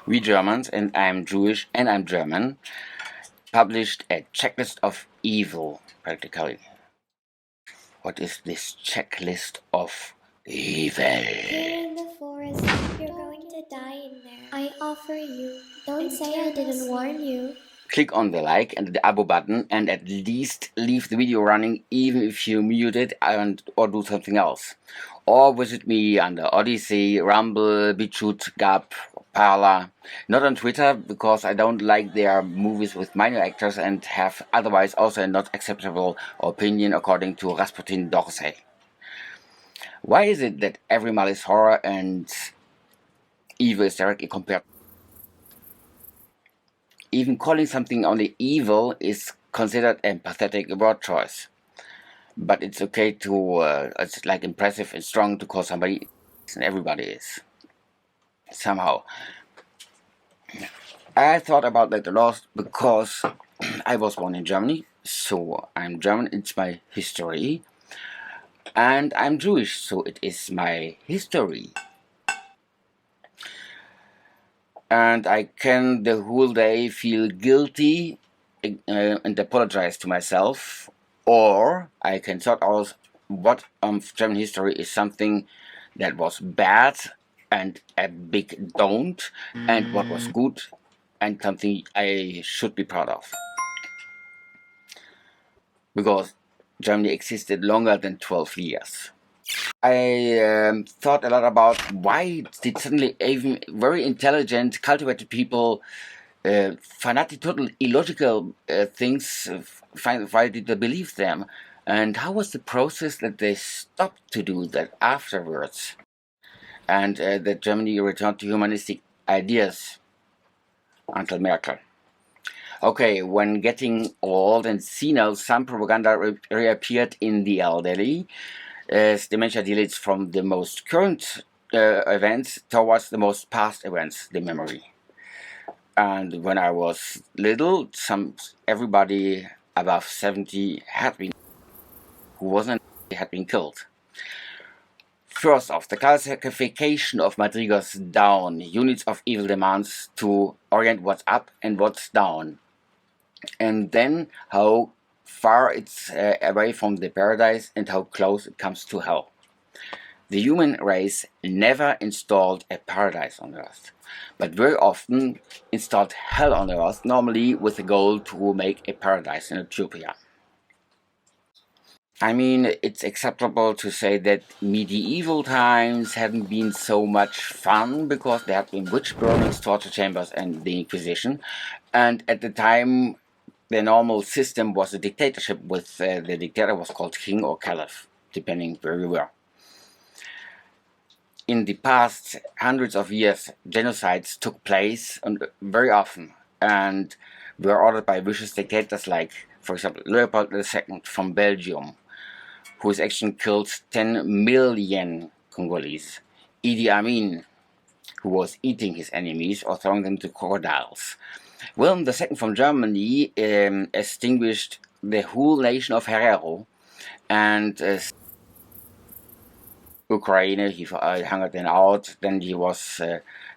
We Germans, and I'm Jewish and I'm German, published a checklist of evil, practically. What is this checklist of evil? Here in the forest, you're going to die in there. I offer you. Don't say I didn't warn you. Click on the like and the abo button and at least leave the video running even if you mute it or do something else. Or visit me under Odyssey, Rumble, BitChute, Gap, Parler. Not on Twitter because I don't like their movies with minor actors and have otherwise also a not acceptable opinion according to Rasputin Dorsey. Why is it that every mal is horror and evil is directly compared? Even calling something only evil is considered a pathetic word choice. But it's okay to, it's like impressive and strong to call somebody, and everybody is. Somehow. I thought about that a lot because I was born in Germany, so I'm German, it's my history. And I'm Jewish, so it is my history. And I can the whole day feel guilty and apologize to myself, or I can sort out what German history is something that was bad and a big don't, and what was good and something I should be proud of. Because Germany existed longer than 12 years. I thought a lot about why did suddenly even very intelligent, cultivated people fanatic, total illogical things, why did they believe them? And how was the process that they stopped to do that afterwards? And that Germany returned to humanistic ideas until Merkel. Okay, when getting old and senile, some propaganda reappeared in the elderly, as dementia deletes from the most current events towards the most past events, the memory. And when I was little, everybody above 70 had been killed. First off, the classification of Madrigal's down, units of evil demands to orient what's up and what's down. And then how far it's away from the paradise and how close it comes to hell. The human race never installed a paradise on Earth, but very often installed hell on Earth, normally with the goal to make a paradise in Utopia. I mean, it's acceptable to say that medieval times hadn't been so much fun because there had been witch burnings, torture chambers, and the Inquisition. And at the time, the normal system was a dictatorship with the dictator was called king or caliph, depending where you were. In the past hundreds of years, genocides took place very often and were ordered by vicious dictators like, for example, Leopold II from Belgium, whose action killed 10 million Congolese. Idi Amin, who was eating his enemies or throwing them to crocodiles. Wilhelm II from Germany extinguished the whole nation of Herero, and Ukraine, he hungered them out. Then he was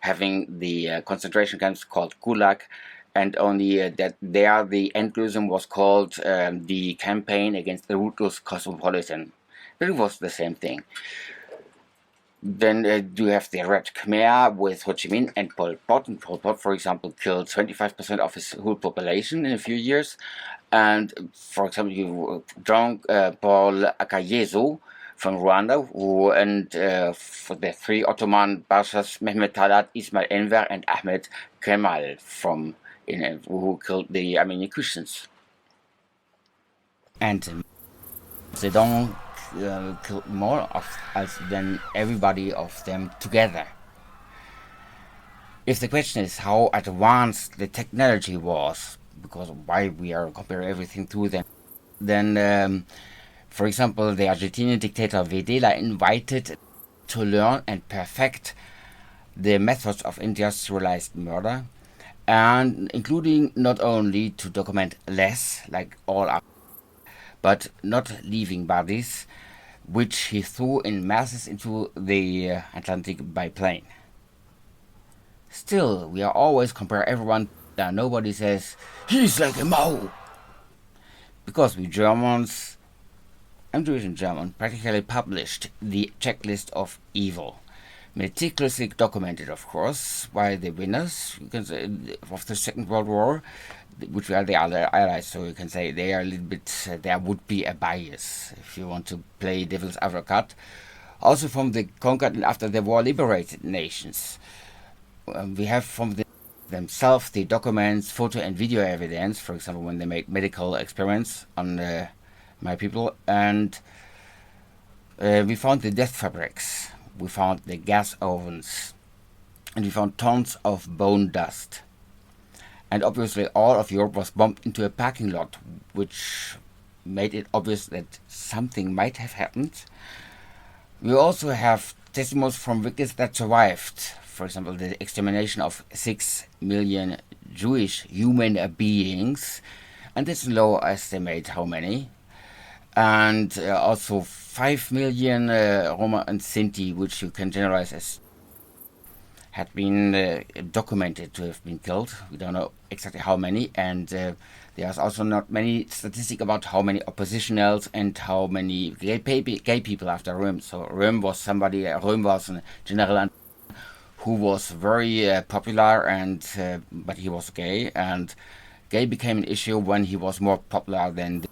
having the concentration camps called Gulag, and only that there the Endlösung was called the campaign against the ruthless cosmopolitan. It was the same thing. Then you have the Red Khmer with Ho Chi Minh and Pol Pot. And Pol Pot, for example, killed 25% of his whole population in a few years. And for example, you drunk Paul Akayesu from Rwanda, for the three Ottoman Bashas, Mehmet Talat, Ismail Enver, and Ahmed Kemal who killed the Armenian Christians. And they don't kill more of us than everybody of them together. If the question is how advanced the technology was, because why we are comparing everything to them, then for example, the Argentinian dictator Videla invited to learn and perfect the methods of industrialized murder, and including not only to document less, like all up, but not leaving bodies, which he threw in masses into the Atlantic by plane. Still, we are always compare everyone. Nobody says, he's like a Mao. Because we Germans, I'm Jewish and German, practically published the checklist of evil. Meticulously documented, of course, by the winners, you can say, of the Second World War, which were the other allies. So you can say they are a little bit, there would be a bias if you want to play devil's advocate. Also from the conquered and after the war liberated nations. We have from themselves the documents, photo and video evidence, for example, when they make medical experiments on my people. And we found the death fabrics, we found the gas ovens, and we found tons of bone dust. And obviously all of Europe was bombed into a parking lot, which made it obvious that something might have happened. We also have testimonies from victims that survived. For example, the extermination of 6 million Jewish human beings, and it's a low estimate how many. And also 5 million Roma and Sinti, which you can generalize as had been documented to have been killed. We don't know exactly how many, and there's also not many statistics about how many oppositionals and how many gay people after Röhm. So Röhm was a general who was very popular, and but he was gay, and gay became an issue when he was more popular than.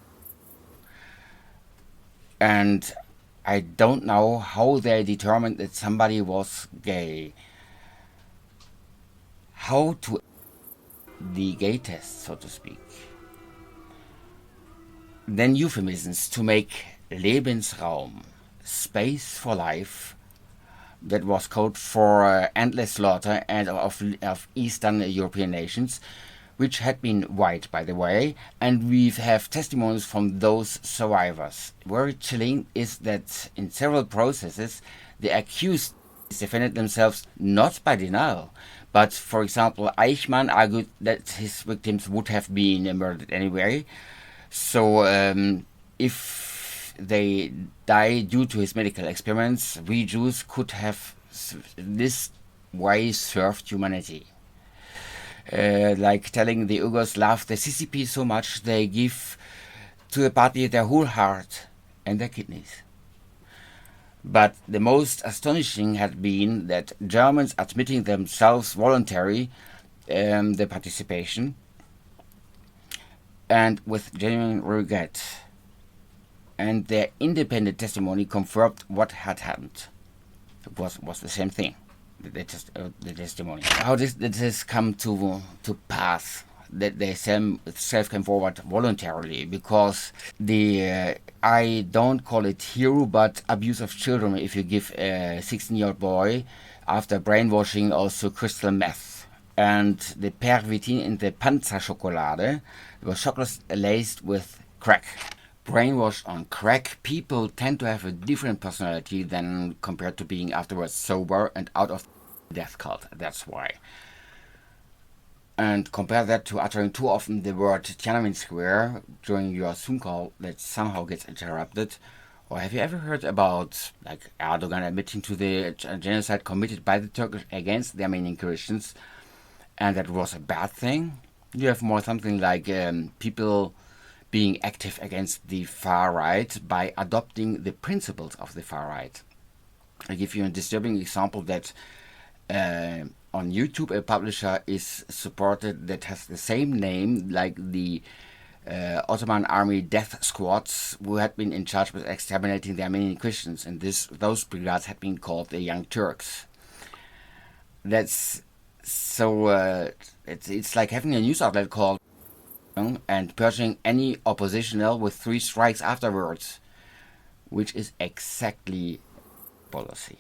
And I don't know how they determined that somebody was gay. How to the gay test, so to speak. Then euphemisms to make Lebensraum, space for life, that was code for endless slaughter and of Eastern European nations, which had been white, by the way, and we have testimonies from those survivors. Very chilling is that in several processes, the accused defended themselves not by denial, but, for example, Eichmann argued that his victims would have been murdered anyway. So if they die due to his medical experiments, we Jews could have this way served humanity. Like telling the Uyghurs love the CCP so much they give to the party their whole heart and their kidneys. But the most astonishing had been that Germans admitting themselves voluntary the participation and with genuine regret. And their independent testimony confirmed what had happened. It was the same thing, the testimony. How did this come to pass? That they self came forward voluntarily, because the I don't call it hero, but abuse of children. If you give a 16-year-old boy after brainwashing also crystal meth and the Pervitin in the Panzerschokolade, it was chocolate laced with crack. Brainwashed on crack, people tend to have a different personality than compared to being afterwards sober and out of death cult. That's why. And compare that to uttering too often the word Tiananmen Square during your Zoom call that somehow gets interrupted. Or have you ever heard about like Erdogan admitting to the genocide committed by the Turks against the Armenian Christians, and that was a bad thing? You have more something like people being active against the far right by adopting the principles of the far right. I give you a disturbing example that on YouTube a publisher is supported that has the same name like the Ottoman army death squads who had been in charge with exterminating the Armenian Christians, and those brigades had been called the Young Turks. That's so it's like having a news outlet called and purging any oppositional with 3 strikes afterwards, which is exactly policy.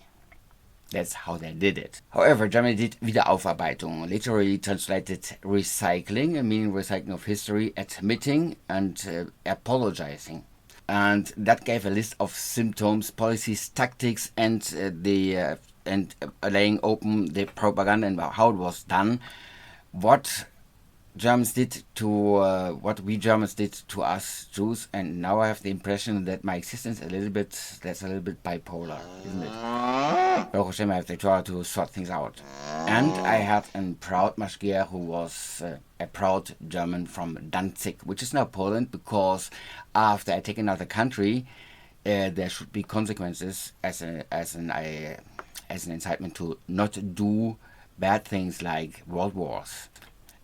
That's how they did it. However, Germany did Wiederaufarbeitung, literally translated recycling, meaning recycling of history, admitting and apologizing. And that gave a list of symptoms, policies, tactics, and laying open the propaganda and how it was done. What Germans did to what we Germans did to us Jews, and now I have the impression that my existence that's a little bit bipolar, isn't it? Baruch Hashem, I have to try to sort things out. And I had a proud Mashgiach who was a proud German from Danzig, which is now Poland, because after I take another country, there should be consequences as an incitement to not do bad things like world wars.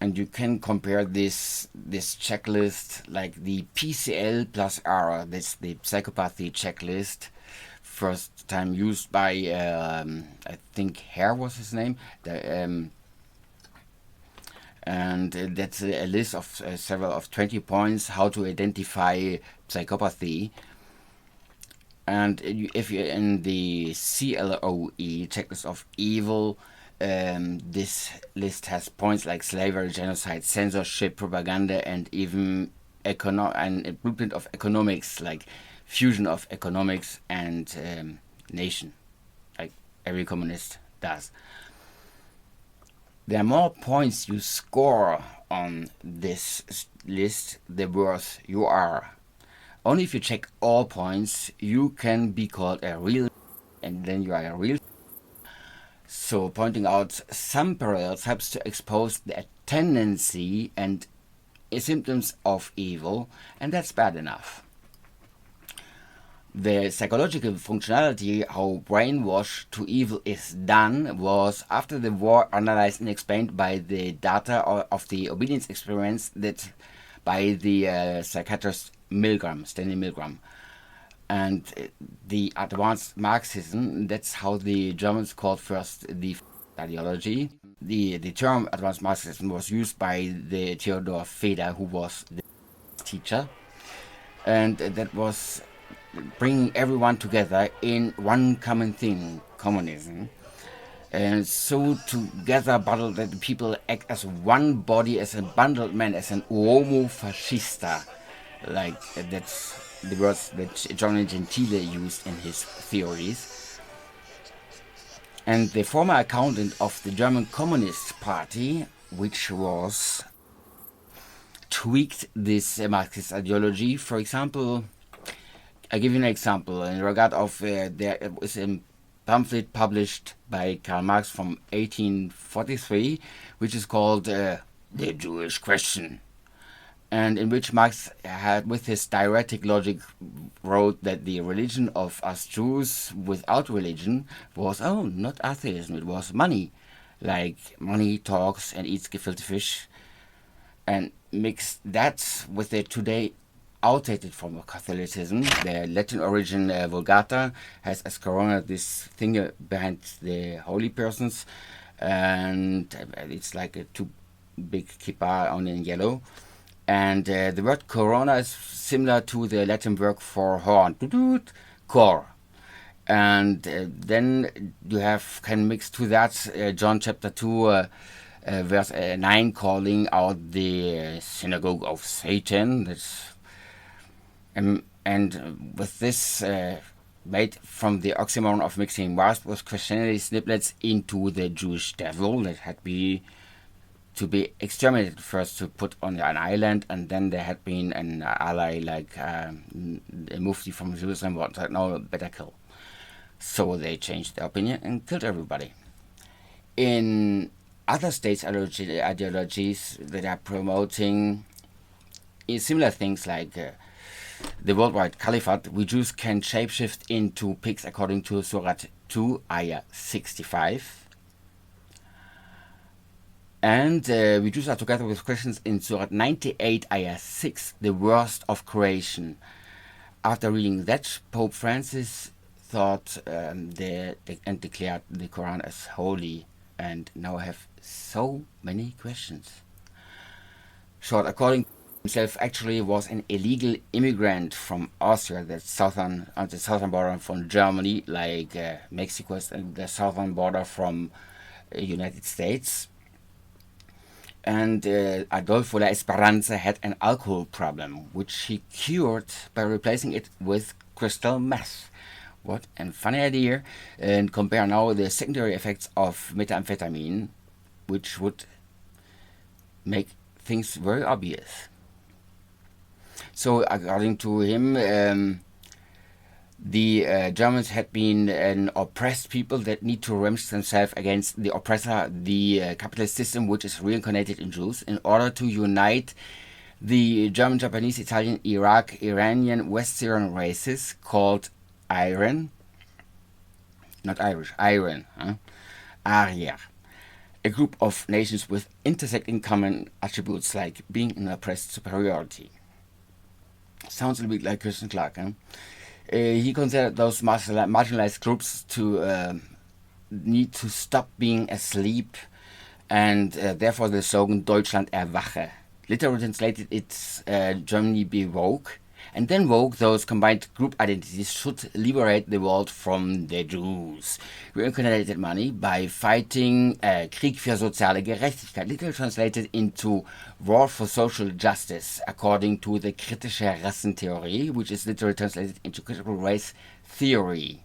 And you can compare this checklist like the PCL plus R, that's the psychopathy checklist, first time used by I think Hare was his name, and that's a list of several of 20 points how to identify psychopathy. And if you're in the CLOE, checklist of evil, this list has points like slavery, genocide, censorship, propaganda, and even a blueprint of economics, like fusion of economics and nation, like every communist does. The more points you score on this list, the worse you are. Only if you check all points, you can be called a real, and then you are a real. So pointing out some parallels helps to expose the tendency and symptoms of evil, and that's bad enough. The psychological functionality, how brainwash to evil is done, was after the war analyzed and explained by the data of the obedience experiments that by the psychiatrist Stanley Milgram. And the advanced Marxism, that's how the Germans called first the ideology. The term advanced Marxism was used by the Theodor Feder, who was the teacher, and that was bringing everyone together in one common thing, communism. And so together bundled that the people act as one body, as a bundled man, as an homo fascista. Like that's the words that John Gentile used in his theories. And the former accountant of the German Communist Party, which was tweaked this Marxist ideology. For example, I give you an example in regard of there was a pamphlet published by Karl Marx from 1843, which is called The Jewish Question, and in which Marx had, with his dialectic logic, wrote that the religion of us Jews without religion was, not atheism, it was money. Like money talks and eats gefilte fish, and mix that with the today outdated form of Catholicism. The Latin origin Vulgata has as corona this thing behind the holy persons, and it's like a two big kippa only in yellow. And the word corona is similar to the Latin word for horn, cor. And then you can mix to that John chapter 2, verse 9, calling out the synagogue of Satan. That's, and with this made from the oxymoron of mixing wasp with Christianity snippets into the Jewish devil that had to be exterminated first, to put on an island, and then there had been an ally like a mufti from Jerusalem what said, no, better kill. So they changed their opinion and killed everybody. In other states' ideologies that are promoting similar things like the worldwide caliphate, we Jews can shapeshift into pigs according to Surah 2, Ayah 65. And we Jews are together with Christians in Surah 98, Ayah 6, the worst of creation. After reading that, Pope Francis thought and declared the Quran as holy. And now I have so many questions. Short, according to himself, actually was an illegal immigrant from Austria, on the southern border from Germany, like Mexico is on the southern border from United States. And Adolfo La Esperanza had an alcohol problem, which he cured by replacing it with crystal meth. What a funny idea. And compare now the secondary effects of methamphetamine, which would make things very obvious. So according to him, The Germans had been an oppressed people that need to revenge themselves against the oppressor, the capitalist system, which is reincarnated in Jews, in order to unite the German, Japanese, Italian, Iraq, Iranian, West Syrian races called Iran, not Irish, Iran, Arya, a group of nations with intersecting common attributes like being in oppressed superiority. Sounds a little bit like Christian Clark. He considered those marginalized groups to need to stop being asleep, and therefore the slogan Deutschland erwache. Literally translated, it's Germany be woke. And then woke, those combined group identities should liberate the world from the Jews. Reincarnated money by fighting Krieg für soziale Gerechtigkeit, literally translated into war for social justice, according to the kritische Rassentheorie, which is literally translated into critical race theory,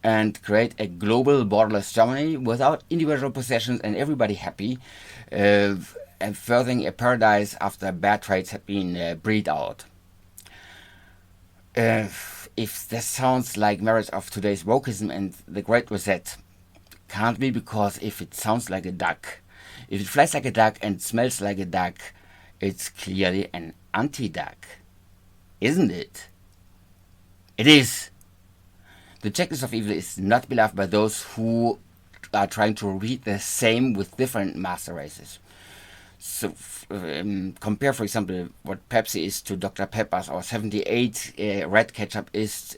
and create a global borderless Germany without individual possessions and everybody happy, and furthering a paradise after bad traits had been breed out. If this sounds like marriage of today's wokeism and the Great Reset, can't be, because if it sounds like a duck, if it flies like a duck and smells like a duck, it's clearly an anti-duck, isn't it? It is. The checklist of evil is not beloved by those who are trying to read the same with different master races. So compare, for example, what Pepsi is to Dr. Pepper's, or 78 red ketchup is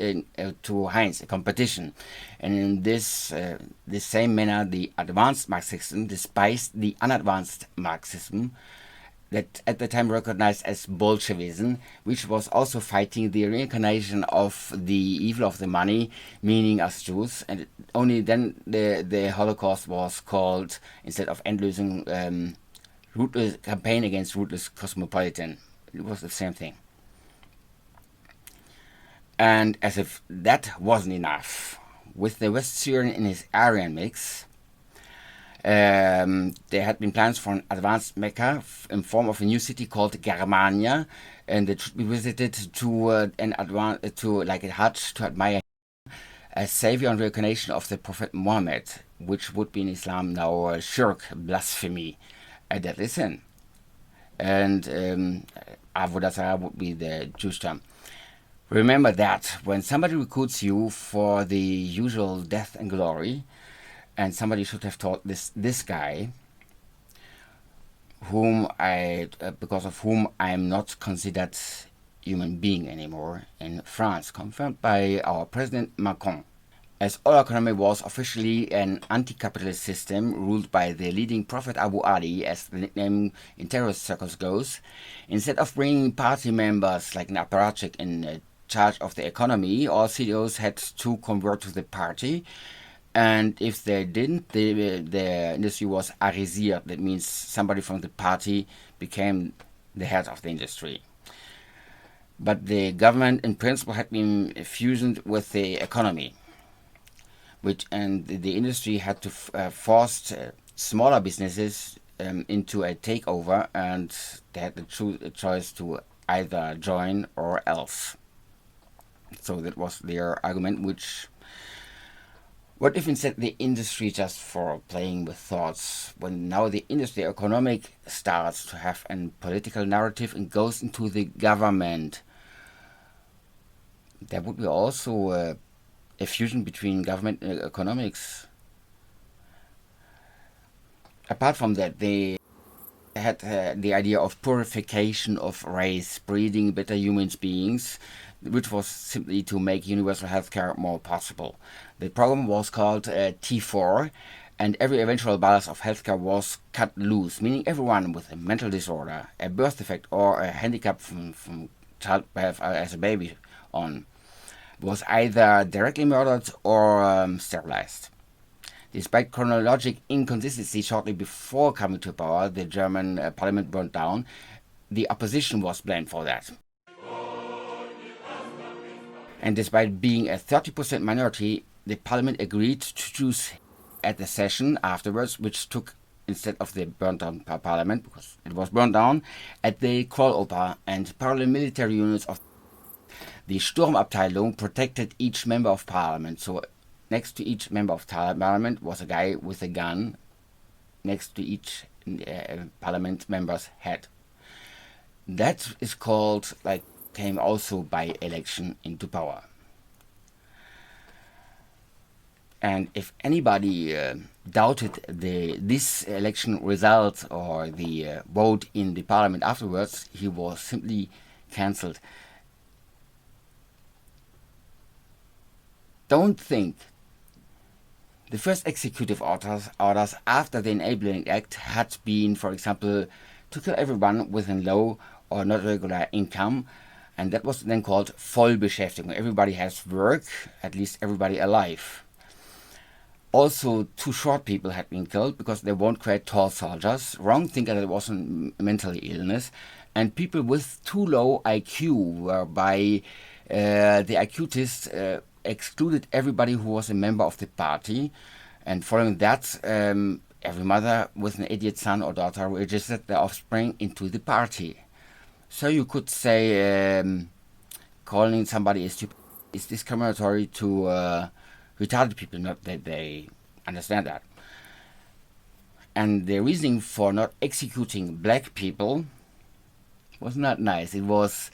to Heinz, a competition. And in this same manner, the advanced Marxism despised the unadvanced Marxism, that at the time recognized as Bolshevism, which was also fighting the reincarnation of the evil of the money, meaning us Jews. And only then the Holocaust was called, instead of Endlösung, rootless campaign against rootless cosmopolitan. It was the same thing. And as if that wasn't enough, with the West Syrian in his Aryan mix, there had been plans for an advanced Mecca in form of a new city called Germania, and it should be visited to like a Hajj, to admire a savior and reincarnation of the Prophet Muhammad, which would be in Islam now shirk, blasphemy, a deadly sin. And Avodah Zarah would be the Jewish term. Remember that when somebody recruits you for the usual death and glory, and somebody should have taught this guy, because of whom I am not considered human being anymore in France, confirmed by our President Macron. As our economy was officially an anti-capitalist system ruled by the leading prophet Abu Ali, as the nickname in terrorist circles goes, instead of bringing party members like an apparatchik in charge of the economy, all CEOs had to convert to the party. And if they didn't, the industry was arisiert. That means somebody from the party became the head of the industry. But the government, in principle, had been fusioned with the economy, and the industry had to force smaller businesses into a takeover, and they had the choice to either join or else. So that was their argument, which... What if instead the industry, just for playing with thoughts, when now the industry economic starts to have a political narrative and goes into the government, there would be also a fusion between government and economics. Apart from that, they had the idea of purification of race, breeding better human beings, which was simply to make universal healthcare more possible. The program was called T4, and every eventual balance of healthcare was cut loose, meaning everyone with a mental disorder, a birth defect, or a handicap from childbirth as a baby on was either directly murdered or sterilized. Despite chronologic inconsistency, shortly before coming to power, the German parliament burned down. The opposition was blamed for that. And despite being a 30% minority, the parliament agreed to choose at the session afterwards, which took, instead of the burnt down parliament, because it was burned down, at the Kroll Oper and paramilitary units of The Sturmabteilung protected each member of parliament. So next to each member of parliament was a guy with a gun next to each parliament member's head. That is called, like, came also by election into power. And if anybody doubted this election result or the vote in the parliament afterwards, he was simply cancelled. Don't think the first executive orders after the Enabling Act had been, for example, to kill everyone with a low or not regular income, and that was then called Vollbeschäftigung. Everybody has work, at least everybody alive. Also, two short people had been killed because they won't create tall soldiers. Wrong thinking that it was a mental illness. And people with too low IQ, whereby the IQ test excluded everybody who was a member of the party. And following that, every mother with an idiot son or daughter registered their offspring into the party. So you could say calling somebody a stupid is discriminatory to retarded people, not that they understand that. And the reasoning for not executing black people was not nice. It was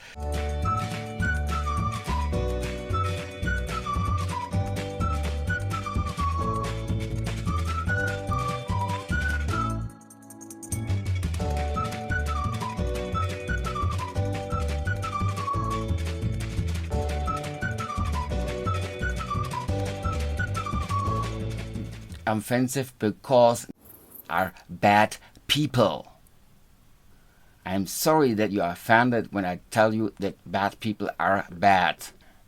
offensive because are bad people. I'm sorry that you are offended when I tell you that bad people are bad.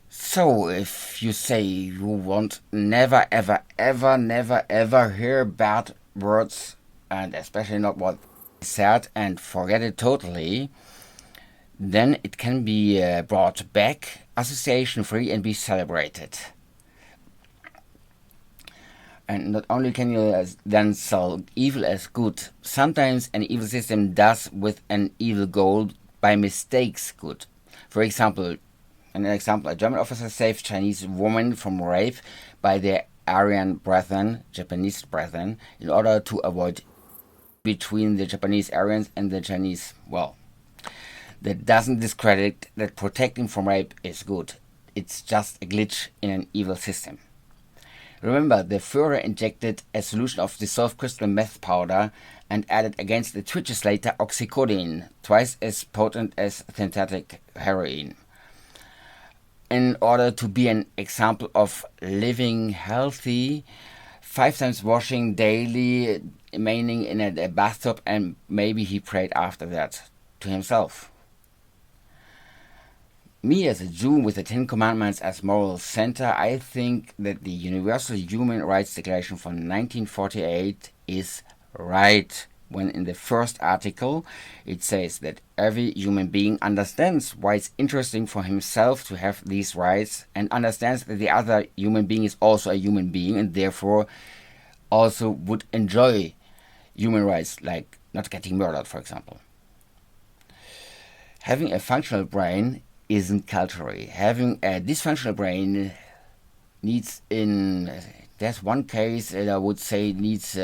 So if you say you want never ever ever never ever hear bad words, and especially not what is said, and forget it totally, then it can be brought back association free and be celebrated. And not only can you then sell evil as good, sometimes an evil system does with an evil goal by mistakes good. For example, a German officer saved Chinese women from rape by their Aryan brethren, Japanese brethren, in order to avoid between the Japanese Aryans and the Chinese. Well, that doesn't discredit that protecting from rape is good. It's just a glitch in an evil system. Remember, the Führer injected a solution of dissolved crystal meth powder and added against the twitches later oxycodone, twice as potent as synthetic heroin, in order to be an example of living healthy, 5 times washing daily, remaining in a bathtub, and maybe he prayed after that to himself. Me as a Jew with the 10 Commandments as moral center, I think that the Universal Human Rights Declaration from 1948 is right, when in the first article it says that every human being understands why it's interesting for himself to have these rights, and understands that the other human being is also a human being and therefore also would enjoy human rights, like not getting murdered, for example. Having a functional brain isn't culturally. Having a dysfunctional brain needs, in there's one case that I would say needs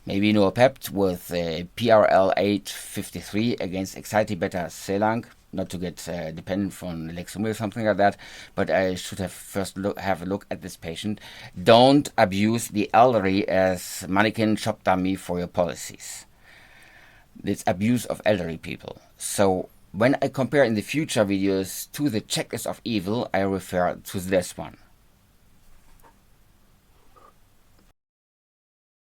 maybe Noopept with PRL 853 against anxiety beta Selang, not to get dependent from Lexomil or something like that, but I should have first have a look at this patient. Don't abuse the elderly as mannequin shop dummy for your policies. It's abuse of elderly people. So when I compare in the future videos to the checklist of evil, I refer to this one.